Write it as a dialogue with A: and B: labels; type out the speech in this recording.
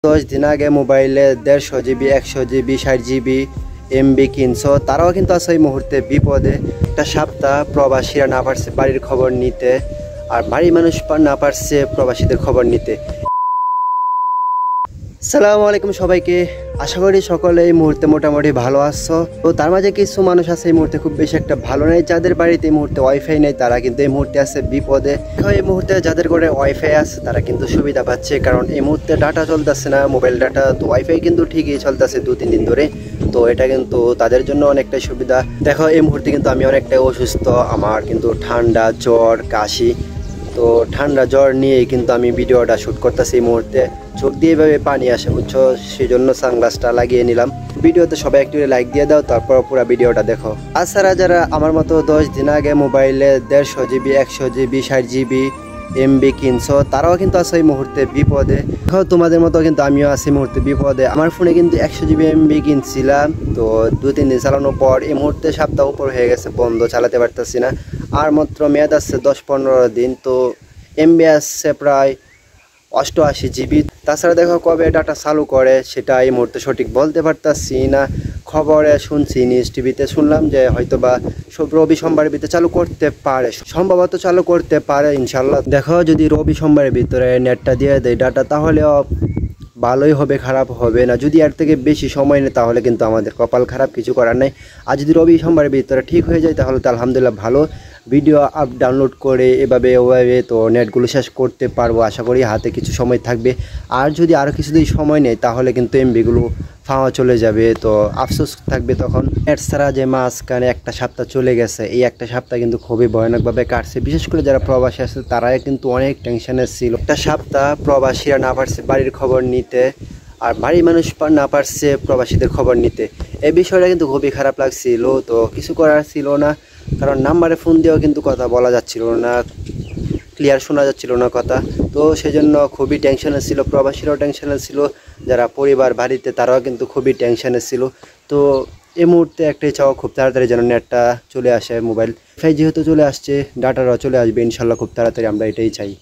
A: 10 দিন আগে মোবাইলে 150 জিবি 100 জিবি 60 জিবি এমবি কিনছো, তারাও কিন্তু আছে এই মুহূর্তে বিপদে। একটা সপ্তাহ প্রবাসীরা না পারছে বাড়ির খবর নিতে, আর বাড়ির মানুষ না পারছে প্রবাসীদের খবর নিতে। আসসালামু আলাইকুম সবাইকে, আশা করি সকলে এই মুহূর্তে মোটামুটি ভালো আছো। তো তার মাঝে কিছু মানুষ আছে এই মুহূর্তে খুব বেশি একটা ভালো নেই, যাদের বাড়িতে এই মুহূর্তে ওয়াইফাই নেই তারা কিন্তু এই মুহূর্তে আছে বিপদে। এই মুহূর্তে যাদের ঘরে ওয়াইফাই আছে তারা কিন্তু সুবিধা পাচ্ছে, কারণ এই মুহূর্তে ডাটা চলতেছে না, মোবাইল ডাটা। তো ওয়াইফাই কিন্তু ঠিকই চলতেছে 2-3 দিন ধরে, তো এটা কিন্তু তাদের জন্য অনেকটাই সুবিধা। দেখো এই মুহূর্তে কিন্তু আমি অনেকটাই অসুস্থ, আমার কিন্তু ঠান্ডা জ্বর কাশি। তো ঠান্ডা জ্বর নিয়েই কিন্তু আমি ভিডিওটা শ্যুট করতেছি এই মুহূর্তে। চোখ দিয়ে এভাবে পানি আসে বুঝছো, সেই জন্য সানগ্লাসটা লাগিয়ে নিলাম। ভিডিওতে সবাই একটু লাইক দিয়ে দাও, তারপর পুরো ভিডিওটা দেখো। তাছাড়া যারা আমার মতো 10 দিন আগে মোবাইলে 150 জিবি 100 জিবি 60 জিবি এমবি কিনছো, তারাও কিন্তু আছে এই মুহূর্তে বিপদে। তোমাদের মতো কিন্তু আমিও আছি এই মুহূর্তে বিপদে। আমার ফোনে কিন্তু 100 জিবি এমবি কিনছিলাম, তো 2-3 দিন চালানোর পর এই মুহূর্তে সপ্তাহ উপর হয়ে গেছে, বন্ধ, চালাতে পারতেছি না। আর মাত্র মেয়াদ আসছে 10-15 দিন, তো এমবি আসছে প্রায় 88 জিবি। তাছাড়া দেখো কবে ডাটা চালু করে সেটা এই মুহূর্তে সঠিক বলতে পারতাছি না। খবরে শুনছি, নিউজ টিভিতে শুনলাম যে হয়তো বা রবি সোমবারের ভিতরে চালু করতে পারে, সম্ভবত চালু করতে পারে ইনশাল্লাহ। দেখো যদি রবি সোমবারের ভিতরে নেটটা দিয়ে দেয় ডাটা, তাহলেও ভালোই হবে, খারাপ হবে না। যদি এর থেকে বেশি সময় নেই তাহলে কিন্তু আমাদের কপাল খারাপ, কিছু করার নেই। আর যদি রবি সোমবারের ভিতরে ঠিক হয়ে যায় তাহলে তো আলহামদুলিল্লাহ ভালো, ভিডিও ডাউনলোড করে এভাবে ওভাবে তো নেটগুলো শেষ করতে পারবো আশা করি, হাতে কিছু সময় থাকবে। আর যদি আরও কিছুদিন সময় নেই তাহলে কিন্তু এমবিগুলো ফাওয়া চলে যাবে, তো আফসোস থাকবে তখন। নেট ছাড়া যে মাঝখানে একটা সপ্তাহ চলে গেছে, এই একটা সপ্তাহ কিন্তু খুবই ভয়ানকভাবে কাটছে। বিশেষ করে যারা প্রবাসী আছে তারাই কিন্তু অনেক টেনশনে ছিল। একটা সপ্তাহ প্রবাসীরা না পারছে বাড়ির খবর নিতে, আর বাড়ির মানুষ না পারছে প্রবাসীদের খবর নিতে। এই বিষয়টা কিন্তু খুবই খারাপ লাগছিল, তো কিছু করার ছিল না, কারণ নাম্বারে ফোন দিয়েও কিন্তু কথা বলা যাচ্ছিল না, ক্লিয়ার শোনা যাচ্ছিল না কথা। তো সেজন্য খুবই টেনশনে ছিল, প্রবাসীরাও টেনশনে ছিল, যারা পরিবার বাড়িতে তারাও কিন্তু খুবই টেনশনে ছিল। তো এই মুহূর্তে একটাই চাওয়া, খুব তাড়াতাড়ি যেন নেটটা চলে আসে, মোবাইল যেহেতু চলে আসছে ডাটাটাও চলে আসবে ইনশাল্লাহ খুব তাড়াতাড়ি, আমরা এটাই চাই।